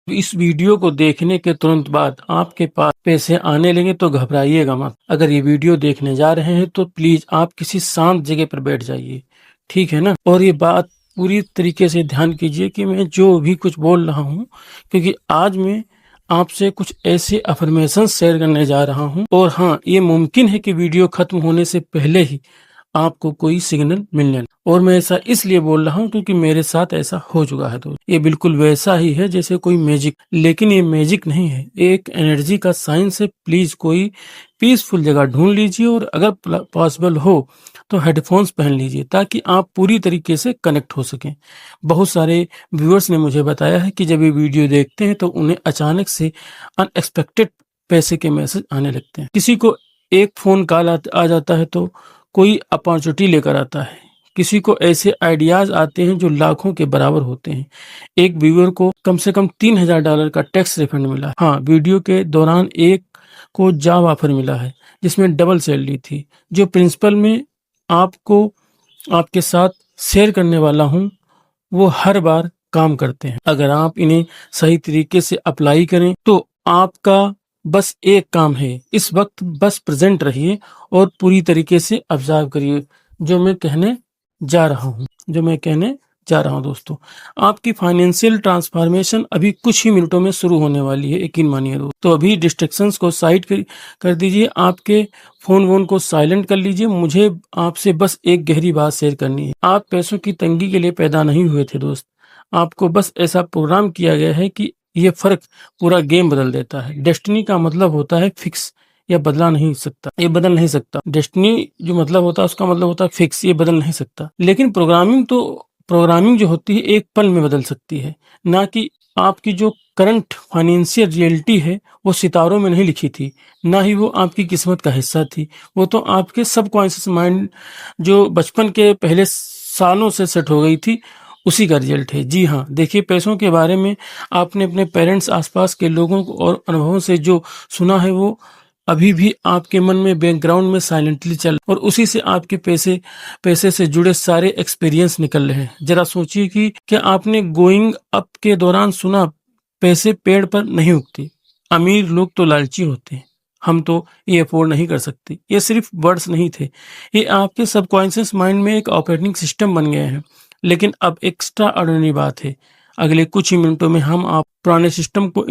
इस वीडियो को देखने के तुरंत बाद आपके पास पैसे आने लगे तो घबराइएगा मत। अगर ये वीडियो देखने जा रहे हैं तो प्लीज आप किसी शांत जगह पर बैठ जाइए, ठीक है ना। और ये बात पूरी तरीके से ध्यान कीजिए कि मैं जो भी कुछ बोल रहा हूँ, क्योंकि आज मैं आपसे कुछ ऐसे अफर्मेशन शेयर करने जा रहा हूँ। और हाँ, ये मुमकिन है कि वीडियो खत्म होने से पहले ही आपको कोई सिग्नल मिलने लगे। और मैं ऐसा इसलिए बोल रहा हूँ क्योंकि मेरे साथ ऐसा हो चुका है। तो ये बिल्कुल वैसा ही है जैसे कोई मैजिक, लेकिन ये मैजिक नहीं है, एक एनर्जी का साइंस है। प्लीज कोई पीसफुल जगह ढूंढ लीजिए और अगर पॉसिबल हो तो हेडफोन्स पहन लीजिए ताकि आप पूरी तरीके से कनेक्ट हो सकें। बहुत सारे व्यूअर्स ने मुझे बताया है कि जब ये वीडियो देखते हैं तो उन्हें अचानक से अनएक्सपेक्टेड पैसे के मैसेज आने लगते हैं। किसी को एक फोन कॉल आ जाता है तो कोई अपॉर्चुनिटी लेकर आता है, किसी को ऐसे आइडियाज आते हैं जो लाखों के बराबर होते हैं। एक व्यूअर को कम से कम $3000 का टैक्स रिफंड मिला। हाँ, वीडियो के दौरान एक को जॉब ऑफर मिला है जिसमें डबल सैलरी थी। जो प्रिंसिपल में आपको आपके साथ शेयर करने वाला हूँ वो हर बार काम करते हैं। अगर आप इन्हें सही तरीके से अप्लाई करें तो आपका बस एक काम है, इस वक्त बस प्रेजेंट रहिए और पूरी तरीके से ऑब्जर्व करिए जो मैं कहने जा रहा हूँ दोस्तों। आपकी फाइनेंशियल ट्रांसफॉर्मेशन अभी कुछ ही मिनटों में शुरू होने वाली है, यकीन मानिए दोस्तों। तो अभी डिस्ट्रैक्शंस को साइड कर दीजिए, आपके फोन वोन को साइलेंट कर लीजिए। मुझे आपसे बस एक गहरी बात शेयर करनी है। आप पैसों की तंगी के लिए पैदा नहीं हुए थे दोस्त, आपको बस ऐसा प्रोग्राम किया गया है कि ये फर्क पूरा गेम बदल देता है। डेस्टिनी का मतलब होता है फिक्स, ये बदल नहीं सकता। डेस्टिनी जो मतलब होता है उसका मतलब होता है फिक्स, ये बदल नहीं सकता। लेकिन प्रोग्रामिंग जो होती है एक पल में बदल सकती है। ना कि आपकी जो करंट फाइनेंशियल रियलिटी है वो सितारों में नहीं लिखी थी, ना ही वो आपकी किस्मत का हिस्सा थी। वो तो आपके सबकॉन्शियस माइंड जो बचपन के पहले सालों से सेट हो गई थी उसी का रिजल्ट है। जी हाँ, देखिए, पैसों के बारे में आपने अपने पेरेंट्स, आसपास के लोगों को और अनुभवों से जो सुना है वो अभी भी आपके मन में बैकग्राउंड में साइलेंटली चल, और उसी से आपके पैसे से जुड़े सारे एक्सपीरियंस निकल रहे हैं। जरा सोचिए कि क्या आपने गोइंग अप के दौरान सुना, पैसे पेड़ पर नहीं उगते, अमीर लोग तो लालची होते हैं, हम तो ये अफोर्ड नहीं कर सकते। ये सिर्फ वर्ड्स नहीं थे, ये आपके सबकॉन्शियस माइंड में एक ऑपरेटिंग सिस्टम बन गए हैं। लेकिन अब एक्स्ट्रा ऑर्डिनरी बात है, अगले कुछ ही मिनटों में हम आप पुराने सिस्टम को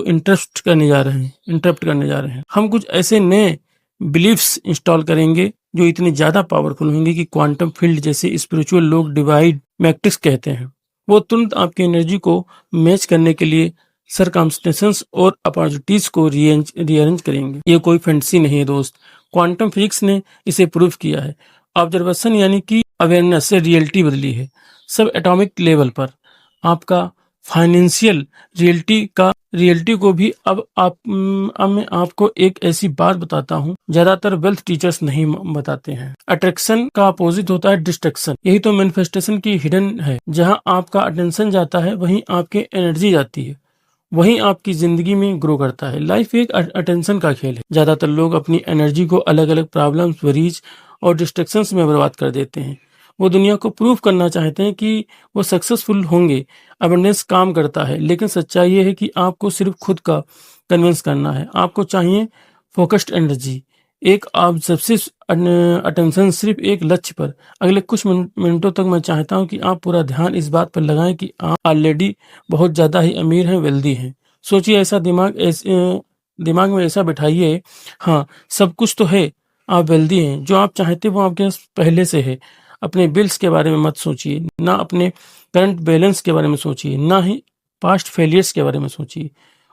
इंटरप्ट करने जा रहे हैं। हम कुछ ऐसे नए बिलीफ्स इंस्टॉल करेंगे जो इतने ज्यादा पावरफुल होंगे कि क्वांटम फील्ड जैसे स्पिरिचुअल लोग डिवाइड मैट्रिक्स कहते हैं, वो तुरंत आपकी एनर्जी को मैच करने के लिए सरकमस्टेंसेस और अपॉर्चुनिटीज को रीअरेंज करेंगे। ये कोई फैंटेसी नहीं है दोस्त, क्वांटम फिजिक्स ने इसे प्रूव किया है। ऑब्जर्वेशन यानी कि अवेयरनेस से रियलिटी बदली है, सब एटॉमिक लेवल पर। आपका फाइनेंशियल रियलिटी को भी अब मैं आपको एक ऐसी बात बताता हूँ ज्यादातर वेल्थ टीचर्स नहीं बताते हैं। अट्रैक्शन का अपोजिट होता है डिस्ट्रैक्शन। यही तो मैनिफेस्टेशन की हिडन है। जहाँ आपका अटेंशन जाता है वहीं आपकी एनर्जी जाती है, वहीं आपकी जिंदगी में ग्रो करता है। लाइफ एक अटेंशन का खेल है। ज्यादातर लोग अपनी एनर्जी को अलग अलग प्रॉब्लम्स, वरीज और डिस्ट्रैक्शंस में बर्बाद कर देते हैं। वो दुनिया को प्रूव करना चाहते हैं कि वो सक्सेसफुल होंगे, अवेयरनेस काम करता है। लेकिन सच्चाई ये है कि आपको सिर्फ खुद का कन्विंस करना है। आपको चाहिए फोकस्ड एनर्जी, एक आप सबसे अटेंशन सिर्फ एक लक्ष्य पर। अगले कुछ मिनटों तक मैं चाहता हूं कि आप पूरा ध्यान इस बात पर लगाएं कि आप ऑलरेडी बहुत ज्यादा ही अमीर हैं, वेल्दी हैं। सोचिए, ऐसा दिमाग में ऐसा बिठाइए, हाँ सब कुछ तो है, आप वेल्दी हैं, जो आप चाहते वो आपके पास पहले से है। अपने बिल्स के बारे में मत सोचिए, ना अपने करंट बैलेंस के बारे में सोचिए, ना ही पास्ट फेलियर्स के बारे में सोचिए।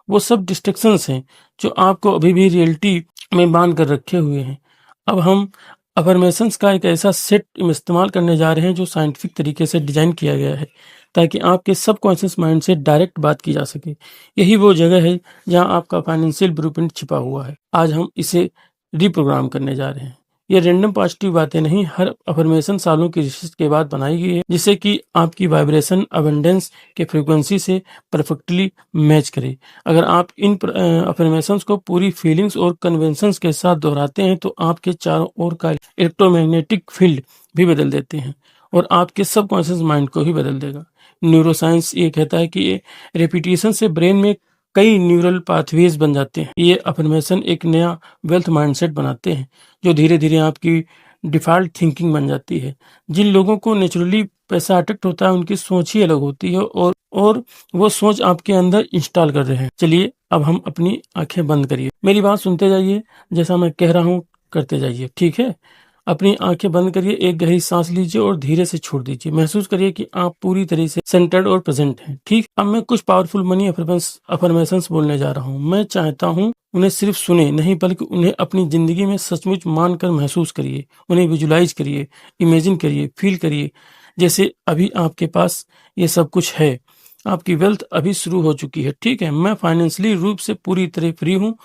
वो सब डिस्ट्रैक्शंस हैं जो आपको अभी भी रियलिटी में बांध कर रखे हुए हैं। अब हम अफर्मेशंस का एक ऐसा सेट इस्तेमाल करने जा रहे हैं जो साइंटिफिक तरीके से डिजाइन किया गया है ताकि आपके सबकॉन्शियस माइंड से डायरेक्ट बात की जा सके। यही वो जगह है जहां आपका फाइनेंशियल ब्लूप्रिंट छिपा हुआ है। आज हम इसे रिप्रोग्राम करने जा रहे हैं। ये रैंडम पॉजिटिव बातें नहीं, हर अफर्मेशन सालों की रिसर्च के बाद बनाई गई है जिससे कि आपकी वाइब्रेशन अबंडेंस के फ्रीक्वेंसी से परफेक्टली मैच करे। अगर आप इन अफर्मेशंस को पूरी फीलिंग्स और कन्वेंशंस के साथ दोहराते हैं तो आपके चारों ओर का इलेक्ट्रोमैग्नेटिक फील्ड भी बदल देते हैं और आपके सबकॉन्शियस माइंड को ही बदल देगा। न्यूरोसाइंस ये कहता है कि रेपिटेशन से ब्रेन में कई न्यूरल पाथवेज बन जाते हैं। ये अफर्मेशन एक नया वेल्थ माइंडसेट बनाते हैं जो धीरे धीरे आपकी डिफॉल्ट थिंकिंग बन जाती है। जिन लोगों को नेचुरली पैसा अट्रैक्ट होता है उनकी सोच ही अलग होती है और वो सोच आपके अंदर इंस्टॉल कर रहे हैं। चलिए अब हम अपनी आंखें बंद करिए, मेरी बात सुनते जाइए, जैसा मैं कह रहा हूँ करते जाइए, ठीक है। अपनी आंखें बंद करिए, एक गहरी सांस लीजिए और धीरे से छोड़ दीजिए। महसूस करिए कि आप पूरी तरह से सेंटर्ड और प्रेजेंट हैं। ठीक, अब मैं कुछ पावरफुल मनी अफर्मेशंस बोलने जा रहा हूँ। मैं चाहता हूँ उन्हें सिर्फ सुने नहीं बल्कि उन्हें अपनी जिंदगी में सचमुच मानकर महसूस करिए। उन्हें विजुलाइज करिए, इमेजिन करिए, फील करिए जैसे अभी आपके पास ये सब कुछ है। आपकी वेल्थ अभी शुरू हो चुकी है। ठीक है, मैं फाइनेंशियली रूप से पूरी तरह फ्री हूँ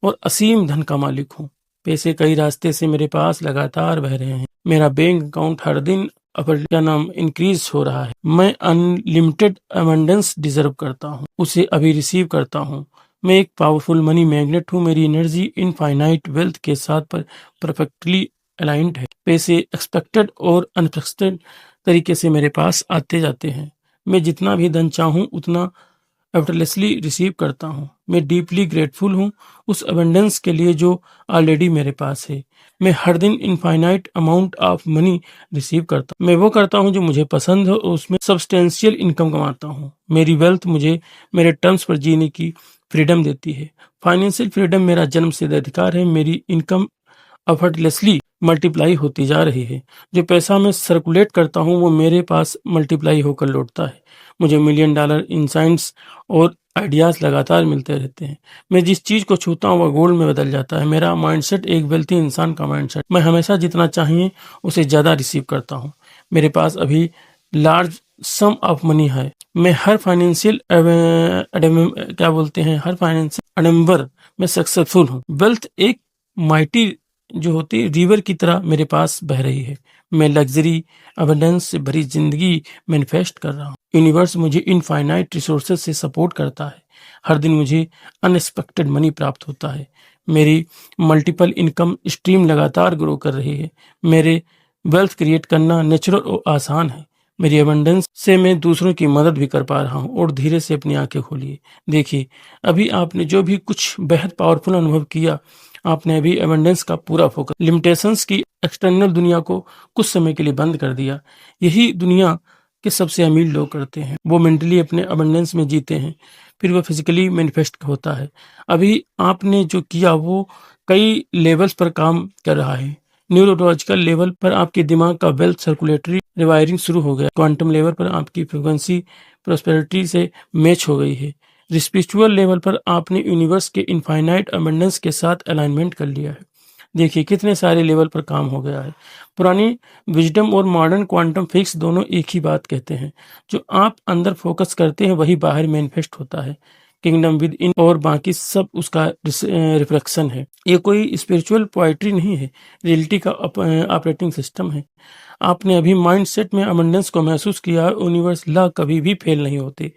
और असीम धन का मालिक हूँ। पैसे कई रास्ते से मेरे पास लगातार बह रहे हैं। मेरा बैंक अकाउंट हर दिन इंक्रीज हो रहा है। मैं अनलिमिटेड अबंडेंस डिजर्व करता हूँ, उसे अभी रिसीव करता हूँ। मैं एक पावरफुल मनी मैग्नेट हूँ। मेरी एनर्जी इनफाइनाइट वेल्थ के साथ परफेक्टली अलाइंड है। पैसे एक्सपेक्टेड और अनएक्सपेक्टेड तरीके से मेरे पास आते जाते हैं। मैं जितना भी धन चाहूँ उतना एफर्टलेसली रिसीव करता हूँ। मैं डीपली ग्रेटफुल हूँ उस अबंडेंस के लिए जो ऑलरेडी मेरे पास है। मैं हर दिन infinite amount of money receive करता हूँ। मैं वो करता हूँ जो मुझे पसंद हो और उसमें सब्सटेंशियल इनकम कमाता हूँ। मेरी वेल्थ मुझे मेरे टर्म्स पर जीने की फ्रीडम देती है। फाइनेंशियल फ्रीडम मेरा जन्मसिद्ध अधिकार है। मेरी इनकम एफर्टलेसली मल्टीप्लाई होती जा रही है। जो पैसा मैं सर्कुलेट करता हूँ वो मेरे पास मल्टीप्लाई होकर लौटता है। मुझे $1,000,000 इंसाइट्स और आइडियाज लगातार मिलते रहते हैं। मैं जिस चीज को छूता हूँ वह गोल्ड में बदल जाता है। मेरा माइंडसेट एक वेल्थी इंसान का माइंडसेट। मैं हमेशा जितना चाहिए उसे ज्यादा रिसीव करता हूँ। मेरे पास अभी लार्ज सम ऑफ मनी है। मैं हर फाइनेंशियल क्या बोलते हैं हर फाइनेंशियल अडम्बर में सक्सेसफुल हूँ। वेल्थ एक माइटी जो होती है रिवर की तरह मेरे पास बह रही है। मैं लग्जरी अबंडेंस से भरी जिंदगी मैनिफेस्ट कर रहा हूँ। यूनिवर्स मुझे इनफाइनाइट रिसोर्सेज से सपोर्ट करता है। हर दिन मुझे अनएक्सपेक्टेड मनी प्राप्त होता है। मेरी मल्टीपल इनकम स्ट्रीम लगातार ग्रो कर रही है। मेरे वेल्थ क्रिएट करना नेचुरल और आसान है। मेरी अबंडेंस से मैं दूसरों की मदद भी कर पा रहा हूँ। और धीरे से अपनी आंखें खोलिए, देखिए अभी आपने जो भी कुछ बेहद पावरफुल अनुभव किया, आपने अभी एबंडेंस का पूरा फोकस लिमिटेशंस की एक्सटर्नल दुनिया को कुछ समय के लिए बंद कर दिया। यही दुनिया के सबसे अमीर लोग करते हैं। वो मेंटली अपने अबंडेंस में जीते हैं, फिर वो फिजिकली मैनिफेस्ट होता है। अभी आपने जो किया वो कई लेवल्स पर काम कर रहा है। न्यूरोलॉजिकल लेवल पर आपके दिमाग का वेल्थ सर्कुलेटरी रिवायरिंग शुरू हो गया। क्वांटम लेवल पर आपकी फ्रिक्वेंसी प्रोस्पेरिटी से मैच हो गई है। स्पिरिचुअल लेवल पर आपने यूनिवर्स के इनफाइनाइट अबंडेंस के साथ अलाइनमेंट कर लिया है। देखिए कितने सारे लेवल पर काम हो गया है। पुरानी विजडम और मॉडर्न क्वांटम फिजिक्स दोनों एक ही बात कहते हैं। जो आप अंदर फोकस करते हैं वही बाहर मैनिफेस्ट होता है। किंगडम विद इन और बाकी सब उसका रिफ्लेक्शन है। ये कोई स्पिरिचुअल पोएट्री नहीं है, रियलिटी का ऑपरेटिंग सिस्टम है। आपने अभी माइंडसेट में अबंडेंस को महसूस किया। यूनिवर्स लॉ कभी भी फेल नहीं होते।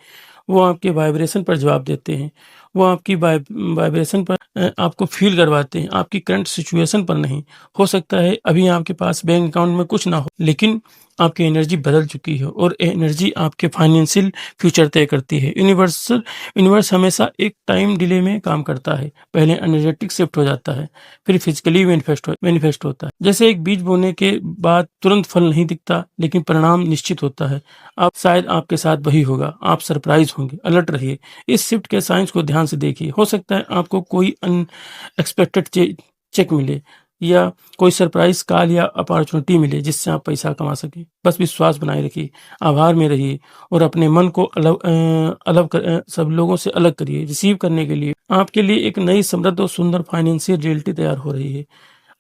वो आपके वाइब्रेशन पर जवाब देते हैं। वो आपकी वाइब्रेशन पर आपको फील करवाते हैं, आपकी करंट सिचुएशन पर नहीं। हो सकता है अभी आपके पास बैंक अकाउंट में कुछ ना हो, लेकिन आपकी एनर्जी बदल चुकी है और एनर्जी आपके फाइनेंशियल फ्यूचर तय करती है। यूनिवर्स हमेशा एक टाइम डिले में काम करता है। पहले एनर्जेटिक शिफ्ट हो जाता है, फिर फिजिकली मैनिफेस्ट होता है। जैसे एक बीज बोने के बाद तुरंत फल नहीं दिखता, लेकिन परिणाम निश्चित होता है। अब शायद आपके साथ वही होगा। आप सरप्राइज होंगे। अलर्ट रहिए, इस शिफ्ट के साइंस को ध्यान से देखिए। हो सकता है आपको कोई अनएक्सपेक्टेड चेक मिले या कोई सरप्राइज कॉल या अपॉर्चुनिटी मिले जिससे आप पैसा कमा सके। बस विश्वास बनाए रखिए, आभार में रहिए और अपने मन को सब लोगों से अलग करिए। रिसीव करने के लिए आपके लिए एक नई समृद्ध और सुंदर फाइनेंशियल रियलिटी तैयार हो रही है।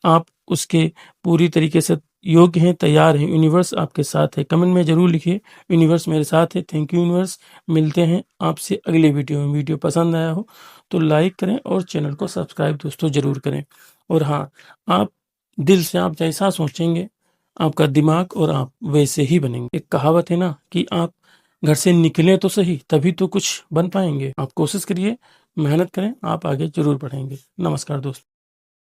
आप उसके पूरी तरीके से योग्य हैं, तैयार हैं। यूनिवर्स आपके साथ है। कमेंट में जरूर लिखिए यूनिवर्स मेरे साथ है। Thank you universe. मिलते हैं आपसे अगले वीडियो में। वीडियो पसंद आया हो तो लाइक करें और चैनल को सब्सक्राइब दोस्तों जरूर करें। और हाँ, आप दिल से आप जैसा सोचेंगे आपका दिमाग और आप वैसे ही बनेंगे। एक कहावत है ना कि आप घर से निकले तो सही, तभी तो कुछ बन पाएंगे। आप कोशिश करिए, मेहनत करें, आप आगे जरूर बढ़ेंगे। नमस्कार दोस्तों।